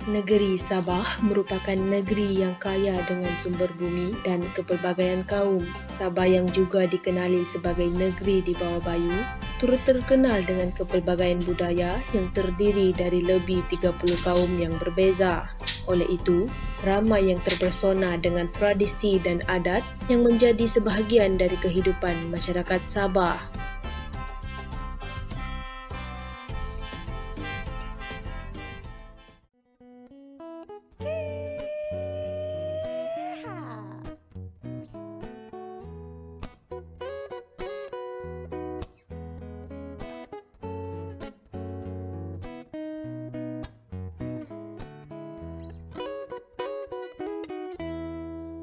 Negeri Sabah merupakan negeri yang kaya dengan sumber bumi dan kepelbagaian kaum. Sabah yang juga dikenali sebagai negeri di bawah bayu, turut terkenal dengan kepelbagaian budaya yang terdiri dari lebih 30 kaum yang berbeza. Oleh itu, ramai yang terpesona dengan tradisi dan adat yang menjadi sebahagian dari kehidupan masyarakat Sabah.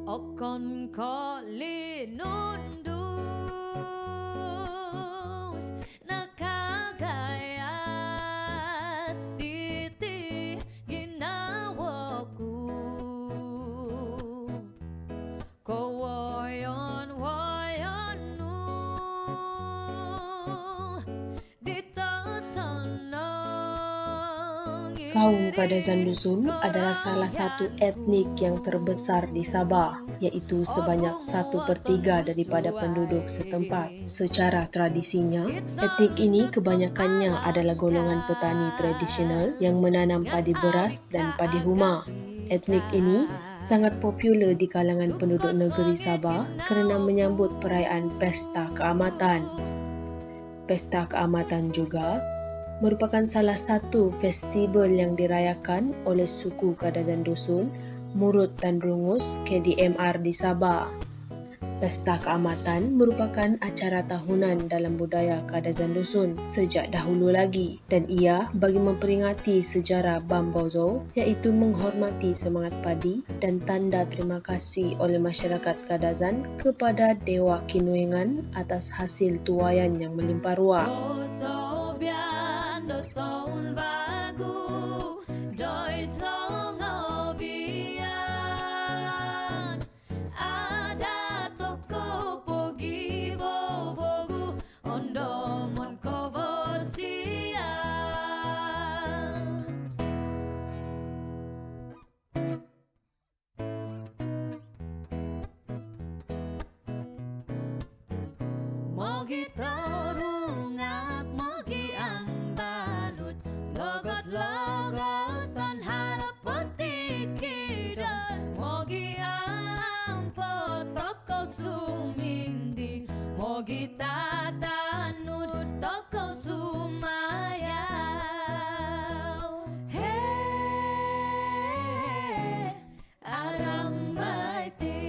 Okon kolinundus nakagayat diti ginawaku kawayan nu dito sana. Kaum Kadazan Dusun adalah salah satu etnik yang terbesar di Sabah, yaitu sebanyak 1/3 daripada penduduk setempat. Secara tradisinya, etnik ini kebanyakannya adalah golongan petani tradisional yang menanam padi beras dan padi huma. Etnik ini sangat popular di kalangan penduduk negeri Sabah kerana menyambut perayaan Pesta Keamatan. Pesta Keamatan juga merupakan salah satu festival yang dirayakan oleh suku Kadazan Dusun, Murut dan Rungus KDMR di Sabah. Pesta Keamatan merupakan acara tahunan dalam budaya Kadazan Dusun sejak dahulu lagi dan ia bagi memperingati sejarah Bambozo iaitu menghormati semangat padi dan tanda terima kasih oleh masyarakat Kadazan kepada Dewa Kinuingan atas hasil tuaian yang melimpah ruah. Tahun baru doy songobian ada toko pogi bobogu ondomon koborsian. Mogi tarungak mogi ambalut logot-logotan harap petikiran mogi ampo toko sumindi mogi tatanud toko sumayaw. Hey, arambaiti.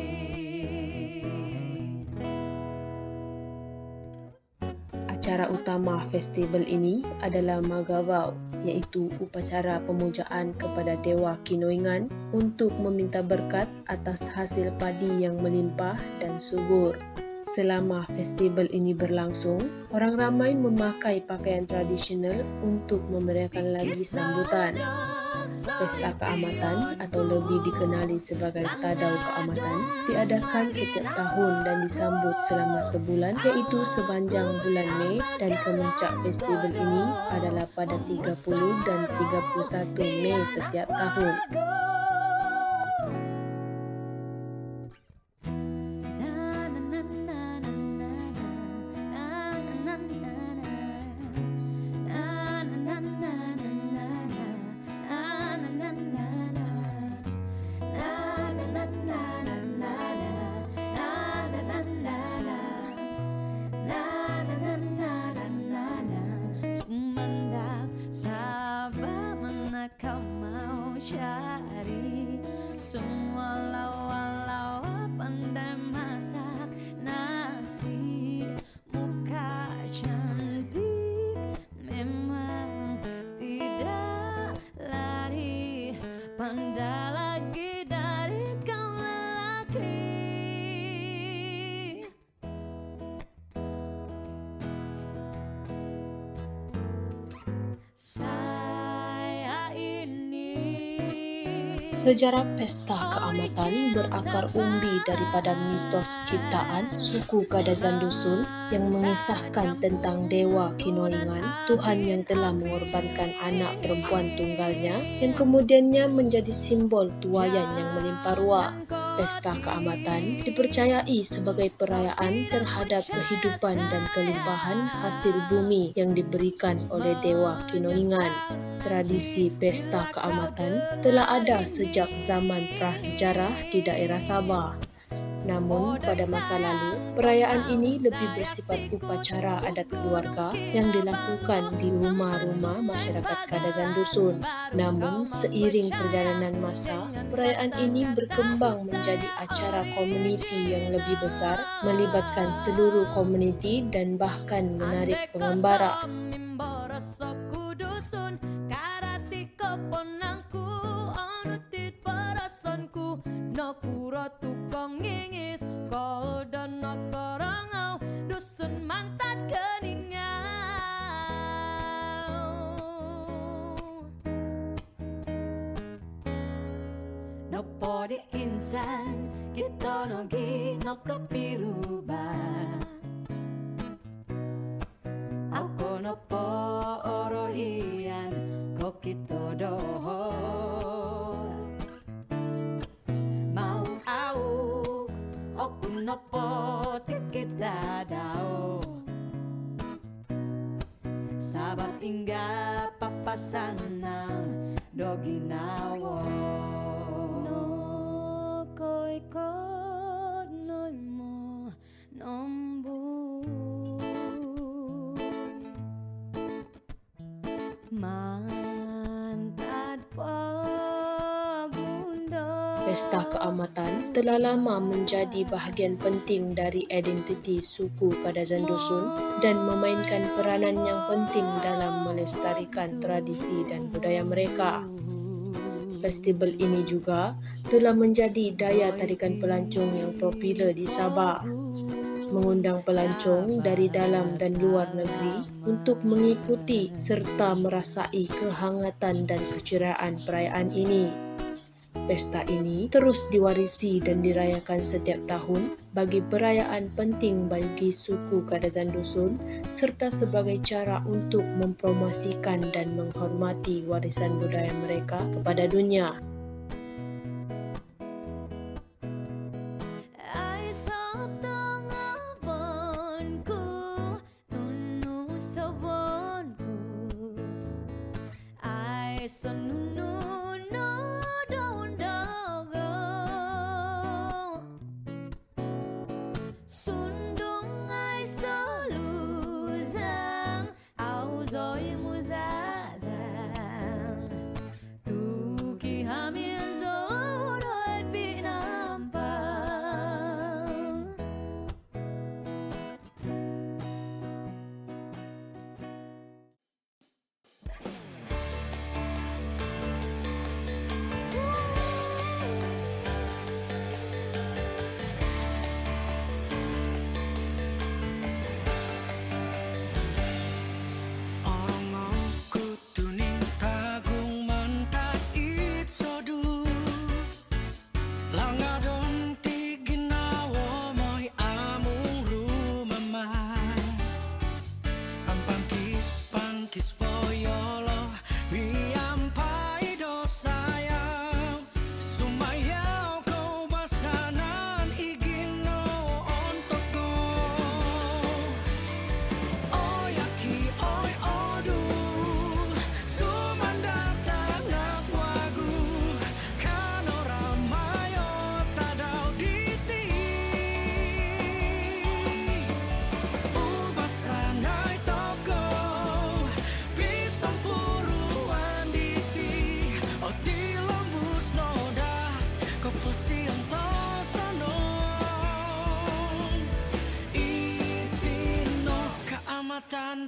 Acara utama festival ini adalah Magawau, iaitu upacara pemujaan kepada Dewa Kinuingan untuk meminta berkat atas hasil padi yang melimpah dan subur. Selama festival ini berlangsung, orang ramai memakai pakaian tradisional untuk memeriahkan lagi sambutan. Pesta Keamatan atau lebih dikenali sebagai Tadau Keamatan diadakan setiap tahun dan disambut selama sebulan iaitu sepanjang bulan Mei dan kemuncak festival ini adalah pada 30 dan 31 Mei setiap tahun. Sumandak Sabah mana kau mau cari semua walau pandai masak nasi muka cantik memang tidak lari pandai lagi dari kau lelaki. Sejarah pesta keamatan berakar umbi daripada mitos ciptaan suku Kadazan Dusun yang mengisahkan tentang Dewa Kinoingan, Tuhan yang telah mengorbankan anak perempuan tunggalnya yang kemudiannya menjadi simbol tuayan yang melimpah ruah. Pesta keamatan dipercayai sebagai perayaan terhadap kehidupan dan kelimpahan hasil bumi yang diberikan oleh Dewa Kinoingan. Tradisi pesta keamatan telah ada sejak zaman prasejarah di daerah Sabah. Namun, pada masa lalu, perayaan ini lebih bersifat upacara adat keluarga yang dilakukan di rumah-rumah masyarakat Kadazan Dusun. Namun, seiring perjalanan masa, perayaan ini berkembang menjadi acara komuniti yang lebih besar, melibatkan seluruh komuniti dan bahkan menarik pengembara. Pura tukang ngingis koldo nokorongau dusun mantat keningau nopo di insan kita nogi no kepirubah aku nopo orohian kok kita doho nopo tikit dadao sabab hingga papasan ng doginawo no koy kod noy mo nombu mantad Pesta keamatan telah lama menjadi bahagian penting dari identiti suku Kadazan Dusun dan memainkan peranan yang penting dalam melestarikan tradisi dan budaya mereka. Festival ini juga telah menjadi daya tarikan pelancong yang popular di Sabah, mengundang pelancong dari dalam dan luar negeri untuk mengikuti serta merasai kehangatan dan keceriaan perayaan ini. Pesta ini terus diwarisi dan dirayakan setiap tahun bagi perayaan penting bagi suku Kadazan Dusun serta sebagai cara untuk mempromosikan dan menghormati warisan budaya mereka kepada dunia.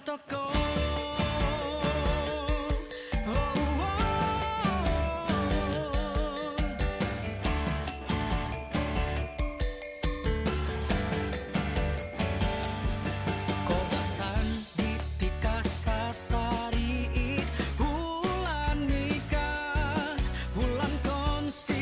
Toko Bulan nikah, bulan konsep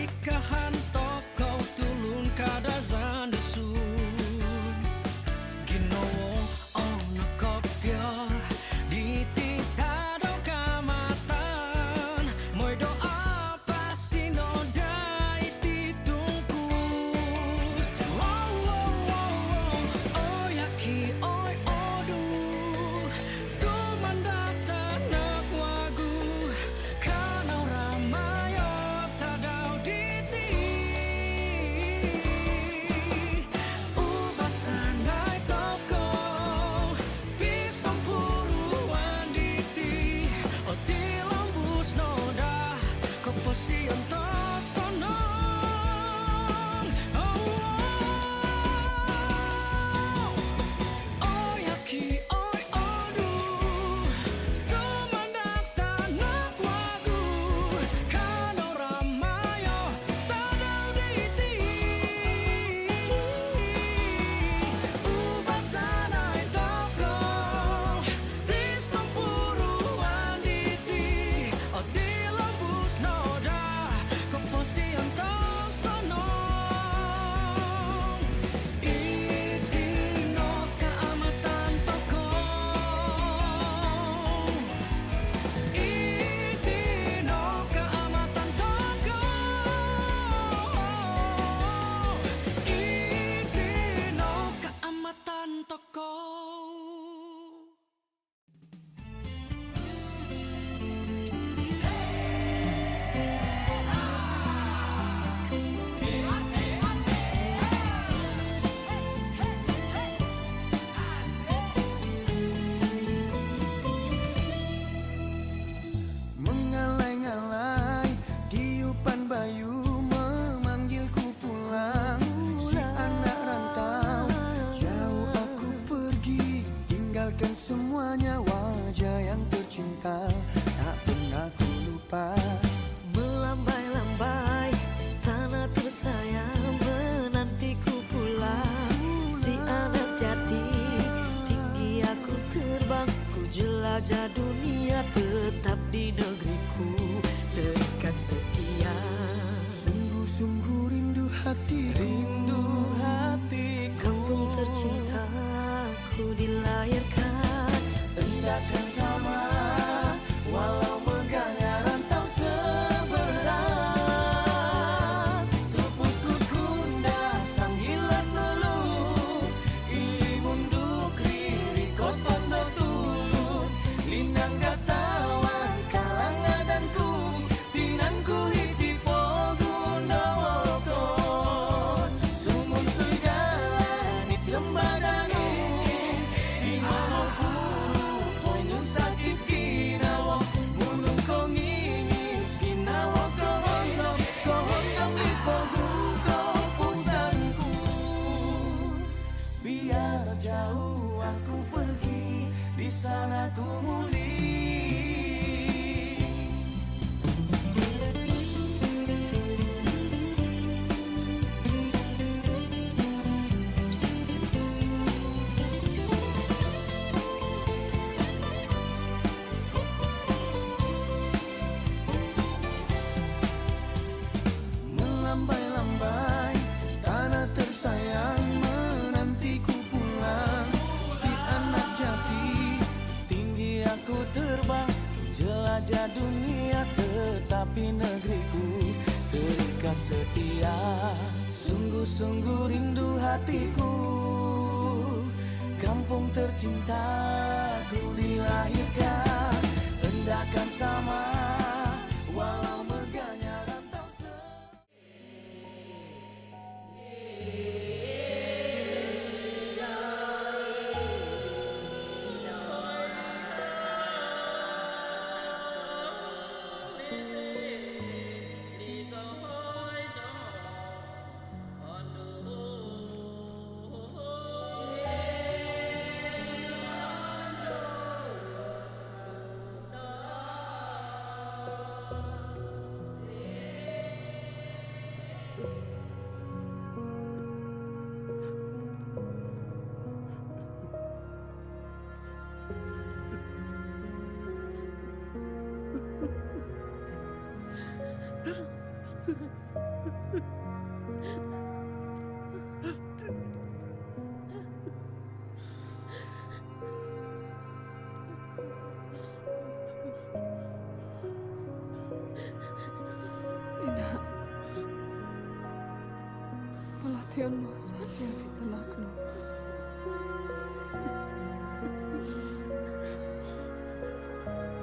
jelajah dunia tetap di negeriku, terikat setia. Sungguh-sungguh rindu hatiku, kampung tercintaku dilahirkan. Endahkan sama walau megahnya rantau seberang. Tepus kukunda sanggilan dulu, ili munduk riri kotondo tulun. Lindang gatawan kalangan danku, tinanku hiti pogundawokon. Sumun segala nit lembadanu, inomo guru ponyo sakit ginawo. Munung kongingis ginawo kohondong di poguko pusanku. Biar jauh aku pergi, di sana ku muli. Melambai-lambai tanah tersayang menantiku pulang. Si anak jati tinggi aku terbang, jelajah dunia tetapi negeriku terikat setia. Sungguh-sungguh rindu hatiku, kampung tercintaku dilahirkan. Endahkan sama walau megahnya rantau Ina, malation mo sa akin italakno.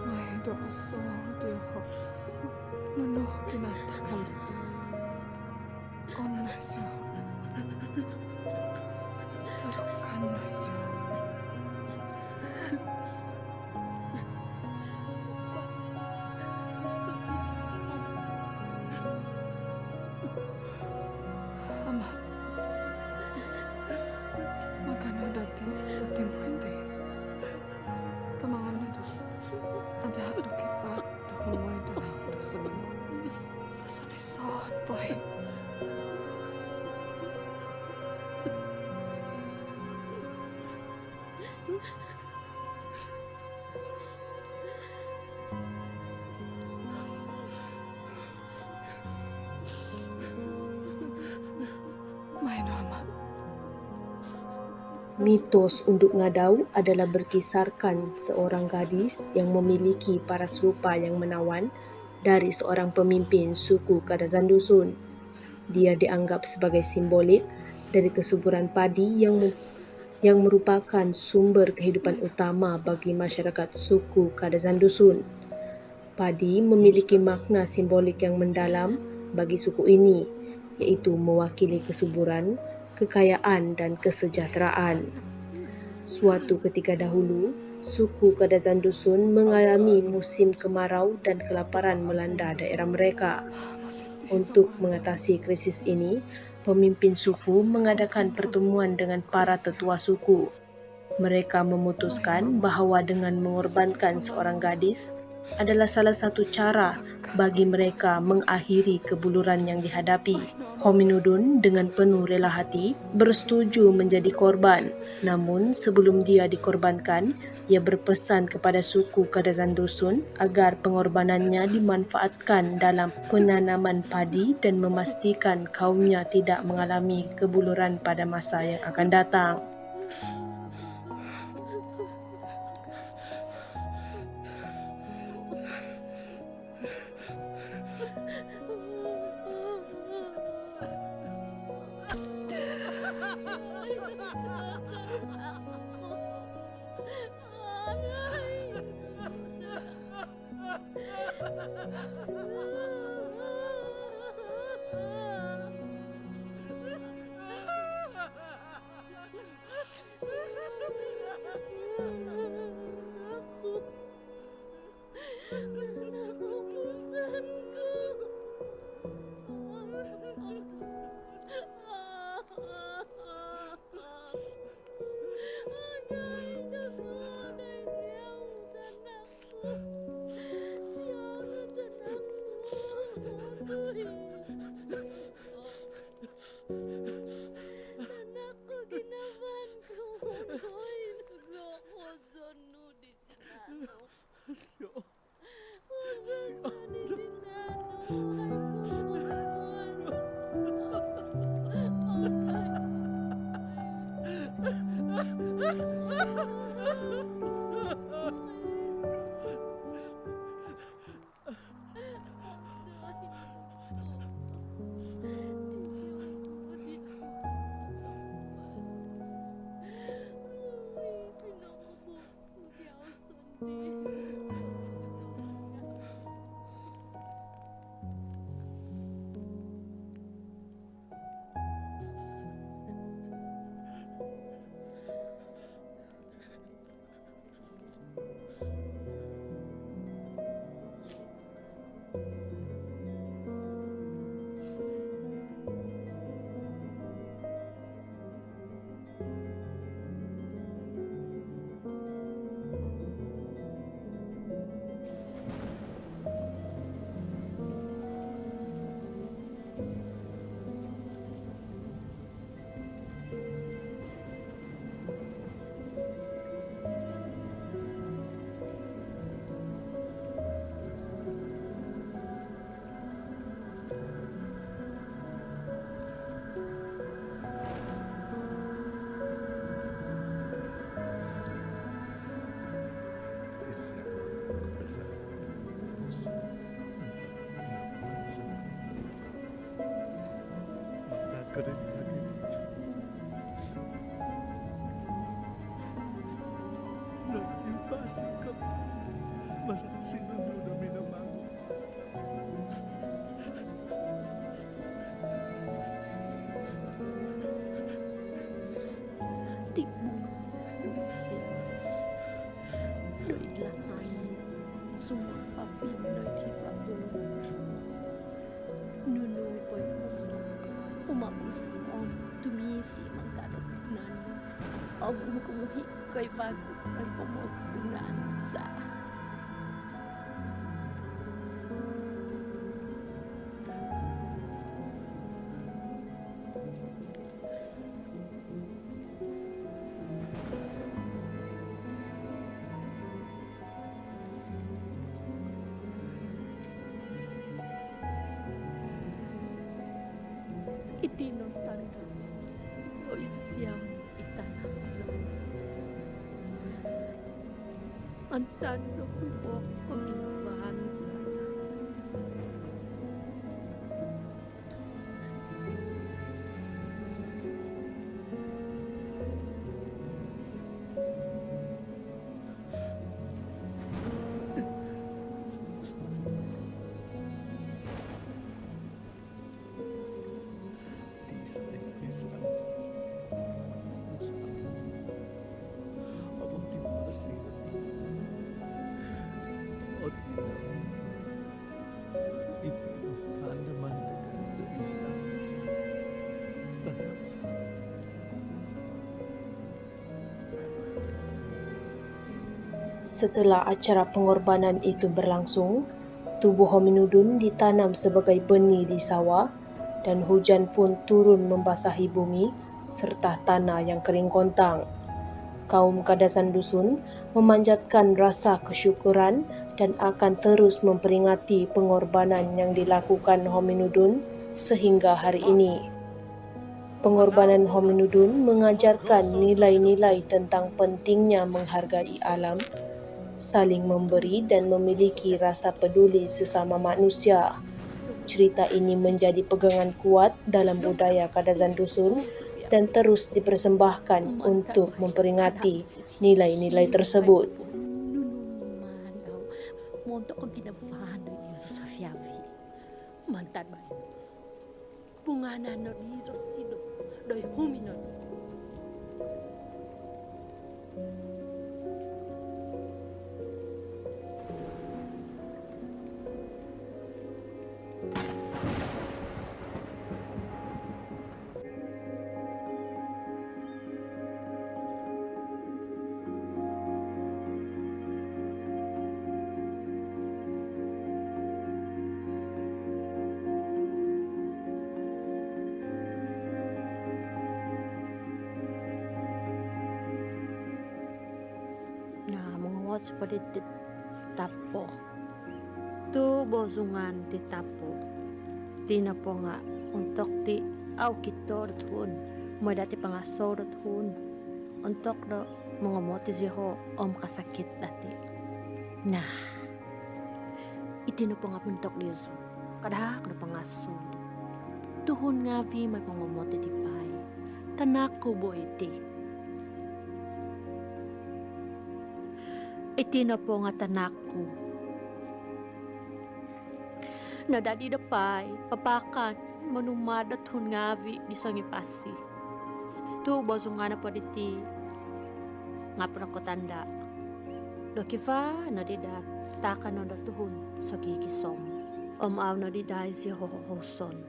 May doa so diho, nuno kinatakan dito. Onnay siya, turukanay siya. Ama, magkano dati uting pwede. Tamangan na do. Ada do kipa tuhon mo ito na doon. Masanisan boy. Main ama. Mitos Unduk Ngadau adalah berkisarkan seorang gadis yang memiliki paras rupa yang menawan dari seorang pemimpin suku Kadazan Dusun. Dia dianggap sebagai simbolik dari kesuburan padi yang merupakan sumber kehidupan utama bagi masyarakat suku Kadazan Dusun. Padi memiliki makna simbolik yang mendalam bagi suku ini, yaitu mewakili kesuburan, kekayaan dan kesejahteraan. Suatu ketika dahulu, suku Kadazan Dusun mengalami musim kemarau dan kelaparan melanda daerah mereka. Untuk mengatasi krisis ini, pemimpin suku mengadakan pertemuan dengan para tetua suku. Mereka memutuskan bahawa dengan mengorbankan seorang gadis adalah salah satu cara bagi mereka mengakhiri kebuluran yang dihadapi. Hominudun dengan penuh rela hati bersetuju menjadi korban. Namun sebelum dia dikorbankan, ia berpesan kepada suku Kadazan Dusun agar pengorbanannya dimanfaatkan dalam penanaman padi dan memastikan kaumnya tidak mengalami kebuluran pada masa yang akan datang. Tibu Doi lahan Sumang papin Doi hibabu Nunu boy usok Umabus om Tumisi mangkarot nana Om kumuhi Kay bago Ay pumutunan sa itinotanda o siyang itanaksa. Ang tando ko o ginabahan sana. Setelah acara pengorbanan itu berlangsung, tubuh hominudun ditanam sebagai benih di sawah dan hujan pun turun membasahi bumi serta tanah yang kering kontang. Kaum Kadasan Dusun memanjatkan rasa kesyukuran dan akan terus memperingati pengorbanan yang dilakukan hominudun sehingga hari ini. Pengorbanan hominudun mengajarkan nilai-nilai tentang pentingnya menghargai alam, saling memberi dan memiliki rasa peduli sesama manusia. Cerita ini menjadi pegangan kuat dalam budaya Kadasan Dusun dan terus dipersembahkan untuk memperingati nilai-nilai tersebut. Montok ko ginabahan ng Yesus sa fiyabi. Mantan ba? Punganan ng Yesus sino? Doy huminon. Na mga watch pa di tapo. Tu bozungan di tapo. Di na po nga untuk di au kitor hun. Madati pa nga sorot hun. Untuk do mga moti siho om kasakit dati. Nah, iti na po nga puntok di Yesu. Kadahak na pa nga sud. Tuhun nga vi may pangamote di pay. Tanako bo iti. Iti na po nga tanako. Nadadi dapay, papakan, manumadat hun ngavi di sangipasi. Tu bozo nga na po diti. Nga po na ko tanda. Dokiva na didat, taka na datuhun sa gigisom. Omaw na diday si hohohoson.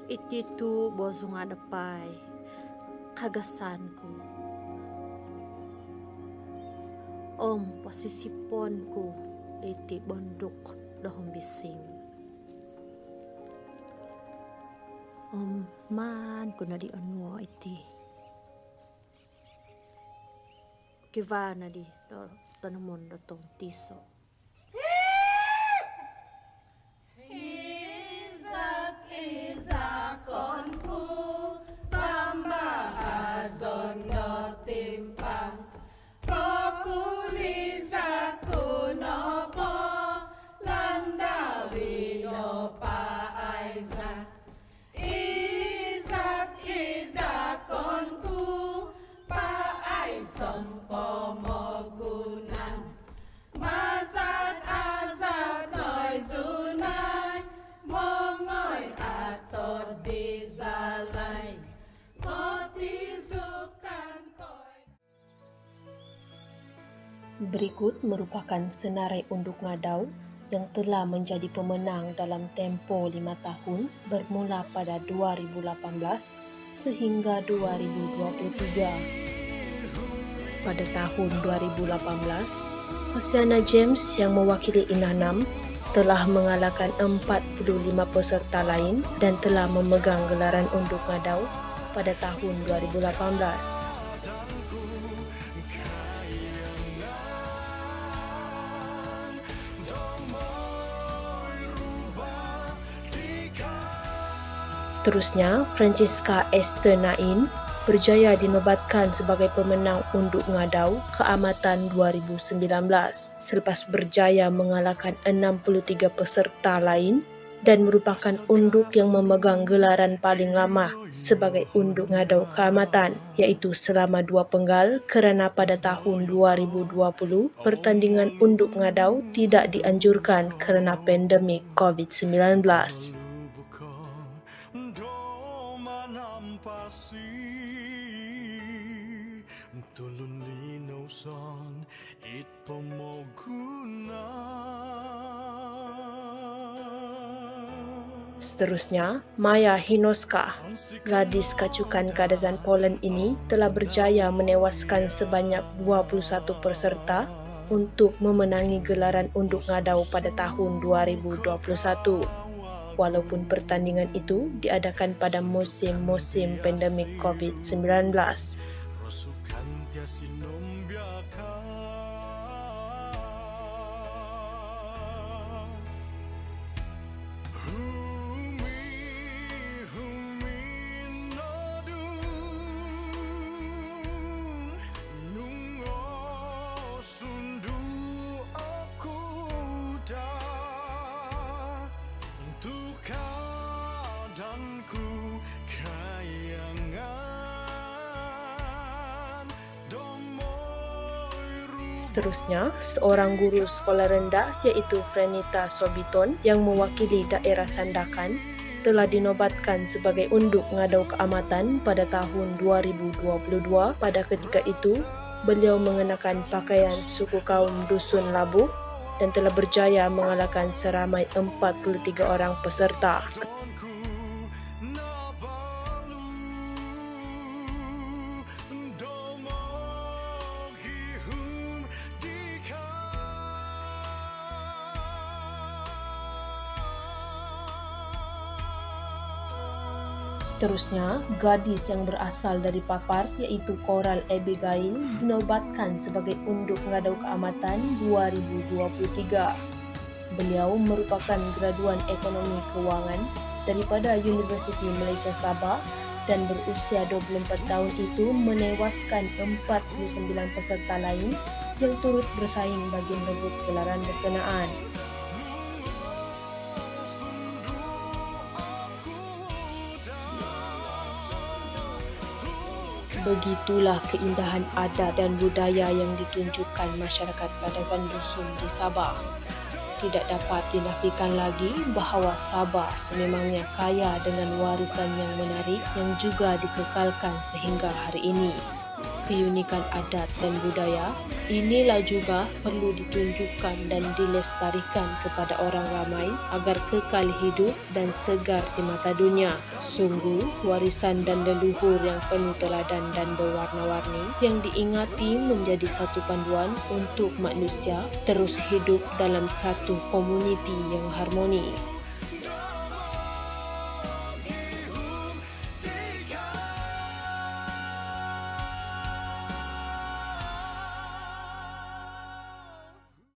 Iti tu bozo nga dapay. Kagasan ko. Pasisipon ko iti bondok dahong bising. Man ko na di anwa iti. Kiva na di tanamon datong tiso. Berikut merupakan senarai unduk ngadau yang telah menjadi pemenang dalam tempoh 5 tahun bermula pada 2018 sehingga 2023. Pada tahun 2018, Hosiana James yang mewakili Inanam telah mengalahkan 45 peserta lain dan telah memegang gelaran unduk ngadau pada tahun 2018. Seterusnya, Francisca Esther Nain berjaya dinobatkan sebagai pemenang unduk ngadau keamatan 2019 selepas berjaya mengalahkan 63 peserta lain dan merupakan unduk yang memegang gelaran paling lama sebagai unduk ngadau keamatan, iaitu selama 2 penggal kerana pada tahun 2020 pertandingan unduk ngadau tidak dianjurkan kerana pandemik COVID-19. Tulun linaw son it pamoguna. Seterusnya, Maya Hinoska, gadis kacukan Kadasan Poland ini telah berjaya menewaskan sebanyak 21 peserta untuk memenangi gelaran unduk ngadau pada tahun 2021. walaupun pertandingan itu diadakan pada musim-musim pandemik COVID-19. Rosukan tiasi nombiaka Humi nodun Nungo sundu aku dah Untuk keadaanku kayangan Domoiru Seterusnya, seorang guru sekolah rendah iaitu Frenita Sobiton yang mewakili daerah Sandakan telah dinobatkan sebagai unduk ngadau keamatan pada tahun 2022. Pada ketika itu, beliau mengenakan pakaian suku kaum Dusun Labu dan telah berjaya mengalahkan seramai 43 orang peserta. Seterusnya, gadis yang berasal dari Papar iaitu Coral Abigail dinobatkan sebagai unduk ngadau keamatan 2023. Beliau merupakan graduan ekonomi kewangan daripada Universiti Malaysia Sabah dan berusia 24 tahun itu menewaskan 49 peserta lain yang turut bersaing bagi merebut gelaran berkenaan. Begitulah keindahan adat dan budaya yang ditunjukkan masyarakat Kadazan Dusun di Sabah. Tidak dapat dinafikan lagi bahawa Sabah sememangnya kaya dengan warisan yang menarik yang juga dikekalkan sehingga hari ini. Keunikan adat dan budaya inilah juga perlu ditunjukkan dan dilestarikan kepada orang ramai agar kekal hidup dan segar di mata dunia. Sungguh, warisan dan leluhur yang penuh teladan dan berwarna-warni yang diingati menjadi satu panduan untuk manusia terus hidup dalam satu komuniti yang harmoni.